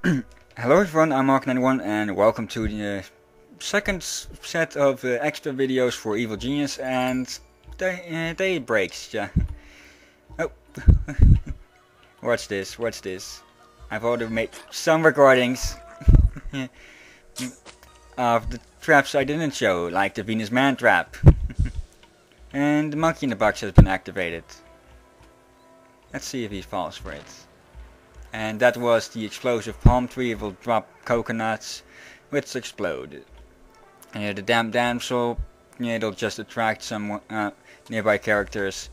Hello everyone, I'm Mark91 and welcome to the second set of extra videos for Evil Genius and day breaks. Yeah. Oh, watch this. I've already made some recordings of the traps I didn't show, like the Venus Man trap. And the monkey in the box has been activated. Let's see if he falls for it. And that was the explosive palm tree. It will drop coconuts which explode. The damn damsel, it'll just attract some nearby characters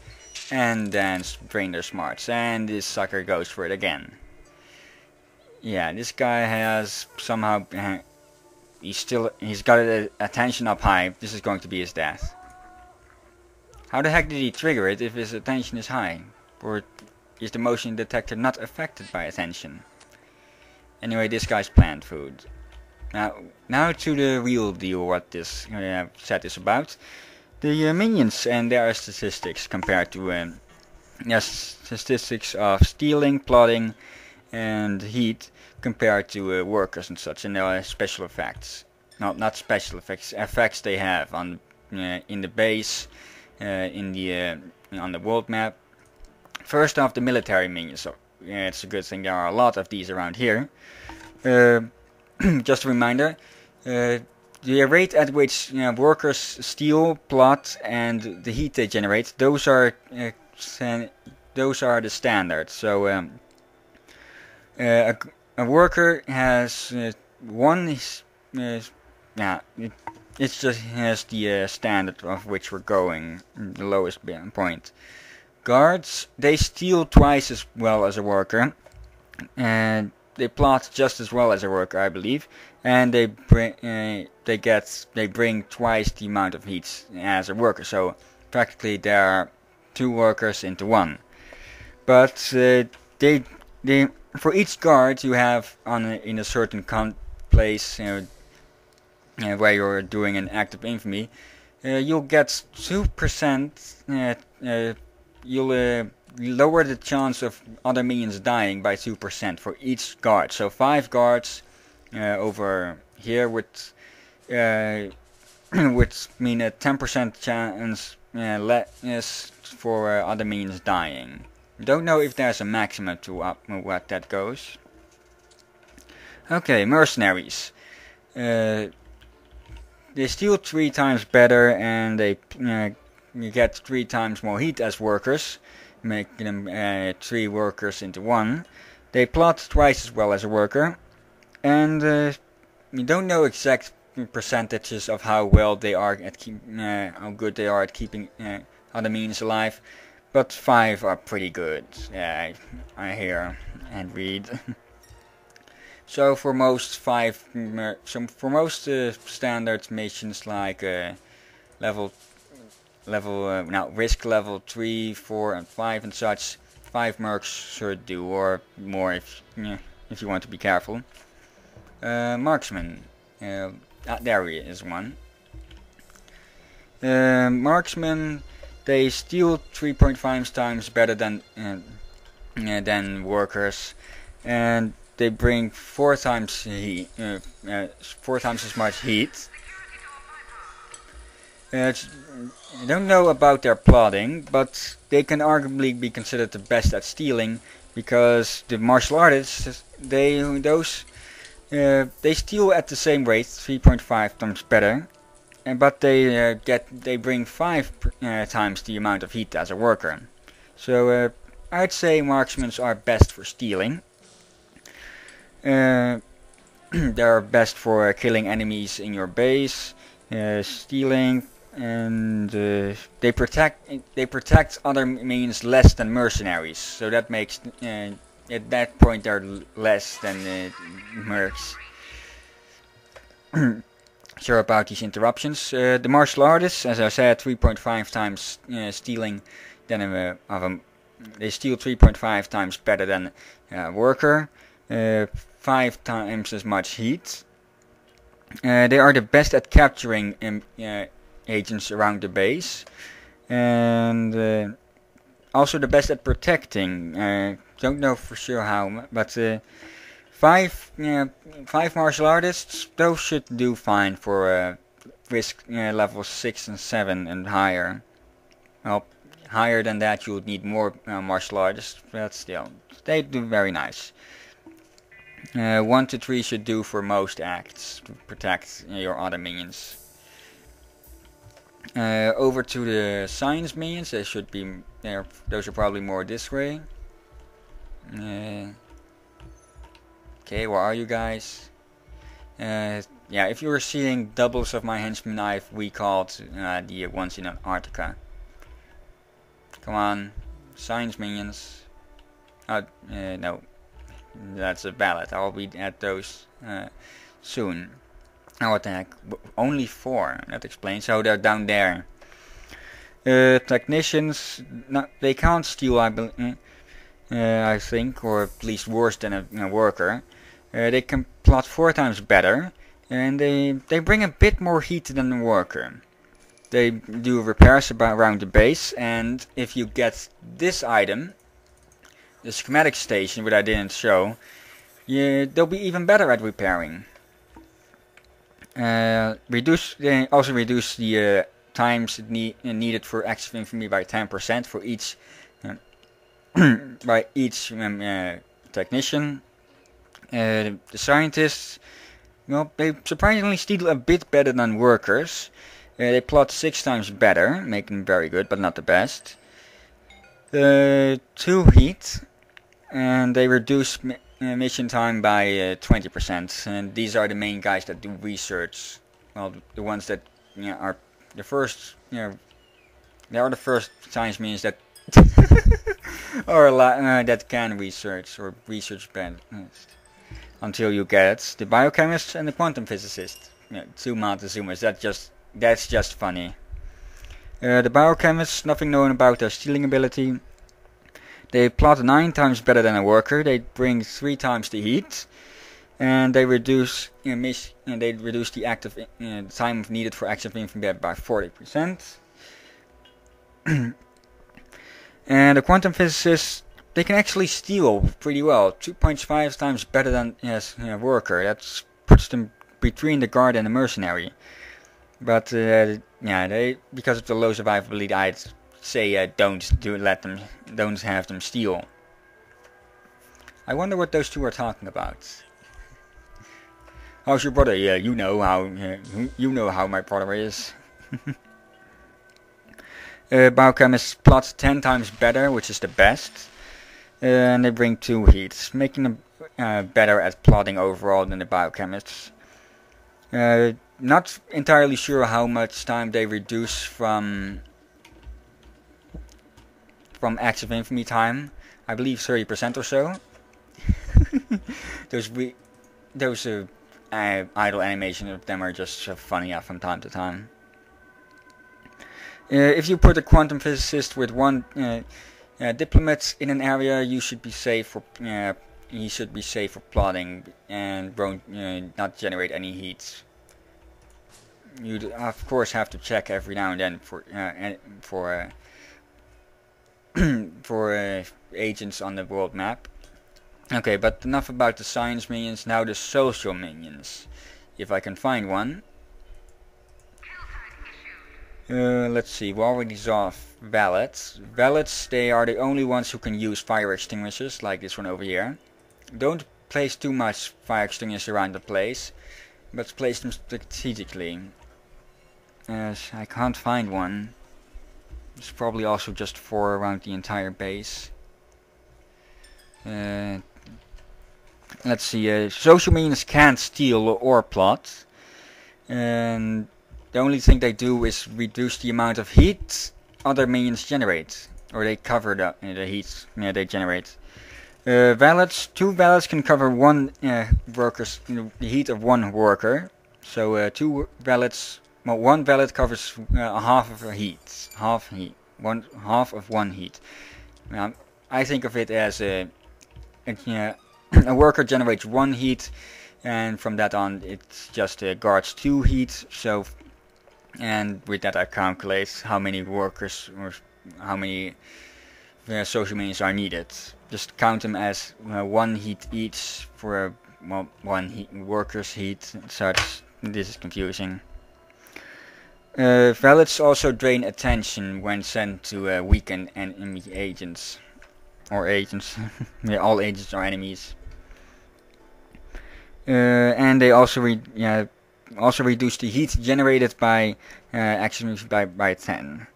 and then drain their smarts. And this sucker goes for it again. Yeah, this guy has somehow he's got attention up high. This is going to be his death. How the heck did he trigger it if his attention is high? Or is the motion detector not affected by attention? Anyway, this guy's plant food. Now to the real deal, what this set is about. The minions and their statistics compared to their statistics of stealing, plotting, and heat compared to workers and such, and their special effects. Not special effects. Effects they have on in the base, on the world map. First off, the military minions. So, it's a good thing there are a lot of these around here. Just a reminder, the rate at which workers steal, plot, and the heat they generate, those are the standards. So a worker has it just has the standard of which we're going, the lowest point. Guards, they steal twice as well as a worker, and they plot just as well as a worker, I believe, and they bring twice the amount of heat as a worker. So practically there are two workers into one. But for each guard you have in a certain place where you're doing an act of infamy, you'll get 2%. You'll lower the chance of other minions dying by 2% for each guard. So 5 guards over here would mean a 10% chance less for other minions dying. Don't know if there's a maximum to what that goes. Okay, mercenaries. They steal 3 times better, and they you get 3 times more heat as workers, making them 3 workers into 1. They plot twice as well as a worker, and you don't know exact percentages of how well they are at how good they are at keeping other minions alive, but 5 are pretty good. I hear and read. So for most standard missions like risk level 3, 4, and 5 and such, 5 mercs should do, or more if you want to be careful. Marksman, there he is one. Marksman, they steal 3.5 times better than workers, and they bring 4 times as much heat. I don't know about their plotting, but they can arguably be considered the best at stealing, because the martial artists, they steal at the same rate, 3.5 times better, but they bring 5 times the amount of heat as a worker. So I'd say marksmen are best for stealing. They're best for killing enemies in your base, stealing. And they protect other minions less than mercenaries, so that makes at that point they're less than mercs. Sure about these interruptions. The martial artists, as I said, 3.5 times stealing than they steal 3.5 times better than a worker, 5 times as much heat. They are the best at capturing agents around the base, and also the best at protecting. Don't know for sure how, but five martial artists. Those should do fine for risk level 6 and 7 and higher. Well, higher than that you would need more martial artists, but still, they do very nice. 1 to 3 should do for most acts to protect your other minions. Over to the science minions, they should be there. Those are probably more this way. Okay, where are you guys? Yeah, if you were seeing doubles of my henchmen, I've recalled the ones in Antarctica. Come on, science minions. No, that's a ballad. I'll be at those soon. Oh, what the heck? Only 4. That explains how they're down there. Technicians, they can't steal, I think, or at least worse than a worker. They can plot 4 times better, and they bring a bit more heat than a worker. They do repairs around the base, and if you get this item, the schematic station, which I didn't show, they'll be even better at repairing. They also reduce the times needed for active infantry by 10% for each by each technician. The scientists, well, they surprisingly steal a bit better than workers. They plot 6 times better, making them very good, but not the best. 2 heat, and they reduce mission time by 20%, and these are the main guys that do research. Well, the ones that are the first, they are the first science minions that or that can research or research best until you get the biochemist and the quantum physicist. 2 Montezumas. That's just funny. The biochemists, nothing known about their stealing ability. They plot 9 times better than a worker. They bring 3 times the heat, and they reduce the active time needed for active infantry by 40%. And the quantum physicists, they can actually steal pretty well. 2.5 times better than a worker. That puts them between the guard and the mercenary. But they, because of the low survivability, I'd say don't have them steal. I wonder what those two are talking about. How's your brother? Yeah, you know how my brother is. Biochemists plot 10 times better, which is the best, and they bring 2 heats, making them better at plotting overall than the biochemists. Not entirely sure how much time they reduce from active infantry time. I believe 30% or so. those idle animations of them are just so funny from time to time. If you put a quantum physicist with 1 diplomat in an area, you should be safe for he should be safe for plotting and won't not generate any heat. You'd of course have to check every now and then for agents on the world map. Okay, but enough about the science minions. Now the social minions, if I can find one. Let's see, we already saw valets. Valets, they are the only ones who can use fire extinguishers, like this one over here. Don't place too much fire extinguishers around the place, but place them strategically. I can't find one. There's probably also just 4 around the entire base. Let's see, social minions can't steal or plot. And the only thing they do is reduce the amount of heat other minions generate. Or they cover the heat they generate. Valets, 2 valets can cover 1 worker's the heat of 1 worker. So 2 valets, well, 1 valet covers half of a heat, half of 1 heat. I think of it as a worker generates 1 heat, and from that on it just guards 2 heat. So, and with that I calculate how many workers or how many social minions are needed. Just count them as 1 heat each for one worker's heat and such. This is confusing. Valets also drain attention when sent to weaken enemy agents. Or agents. Yeah, all agents are enemies. And they also reduce the heat generated by action by 10.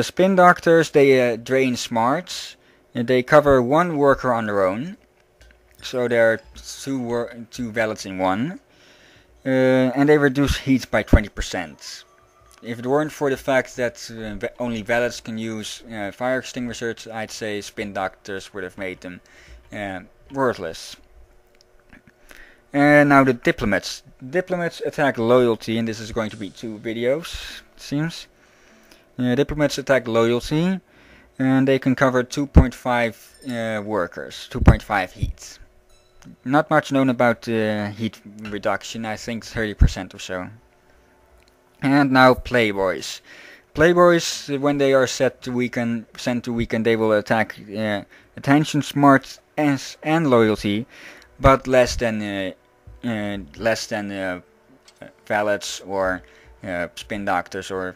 Spin Doctors, they drain smarts. They cover one worker on their own. So there are two valets in one. And they reduce heat by 20%. If it weren't for the fact that only valets can use fire extinguishers, I'd say Spin Doctors would have made them worthless. And now the Diplomats. Diplomats attack loyalty, and this is going to be 2 videos, it seems. Diplomats attack loyalty, and they can cover 2.5 workers, 2.5 heat. Not much known about heat reduction, I think 30% or so. And now Playboys. Playboys, when they are sent to weaken, they will attack attention, smart, and loyalty, but less than valets or Spin Doctors or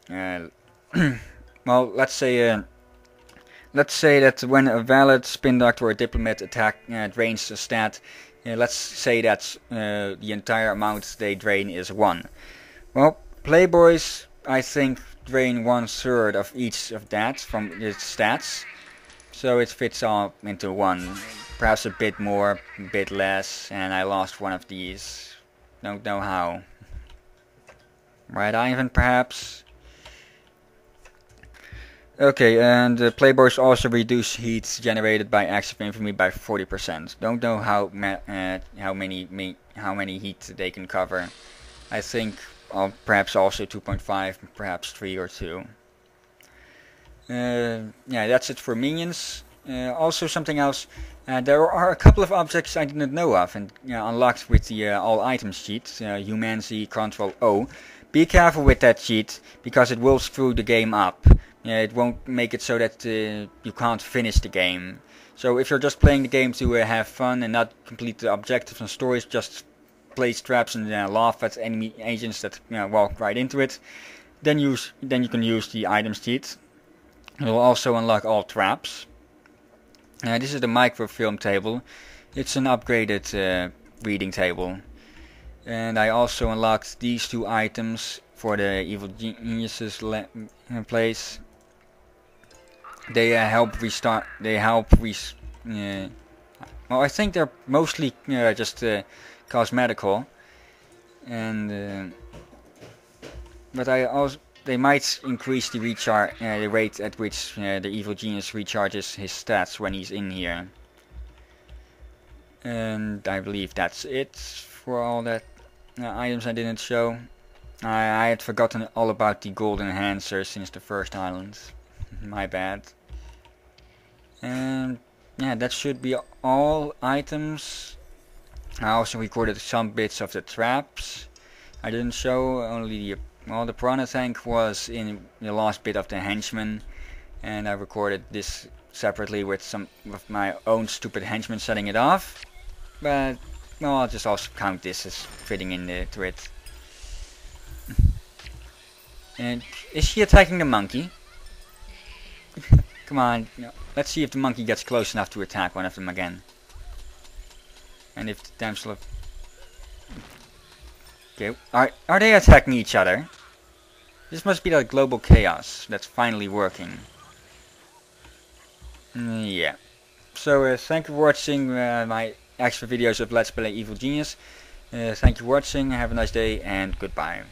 well, let's say that when a valet, Spin Doctor, or a Diplomat attack drains a stat, let's say that the entire amount they drain is 1. Well, Playboys, I think, drain 1/3 of each of that from its stats, so it fits all into 1. Perhaps a bit more, a bit less, and I lost one of these. Don't know how. Right, Ivan, perhaps? Okay, and Playboys also reduce heat generated by Acts of Infamy by 40%. Don't know how many heat they can cover. I think perhaps also 2.5, perhaps 3 or 2. Yeah, that's it for minions. Also something else. There are a couple of objects I didn't know of and unlocked with the all items cheat, Humanity Control O. Be careful with that cheat because it will screw the game up. It won't make it so that you can't finish the game. So if you're just playing the game to have fun and not complete the objectives and stories, just place traps and laugh at enemy agents that walk right into it, then you can use the items cheat. It will also unlock all traps. This is the microfilm table. It's an upgraded reading table. And I also unlocked these 2 items for the Evil Geniuses place. They help restart. Well, I think they're mostly just cosmetical, and but they might increase the the rate at which the Evil Genius recharges his stats when he's in here. And I believe that's it for all that items I didn't show. I had forgotten all about the gold enhancer since the first island. My bad. And yeah, that should be all items. I also recorded some bits of the traps. I didn't show only the Piranha Tank was in the last bit of the henchman, and I recorded this separately with some of my own stupid henchmen setting it off. But well, I'll just also count this as fitting into it. And is she attacking the monkey? Come on, let's see if the monkey gets close enough to attack one of them again. And if the damsel... Okay, are they attacking each other? This must be that global chaos that's finally working. Yeah. So thank you for watching my extra videos of Let's Play Evil Genius. Thank you for watching, have a nice day, and goodbye.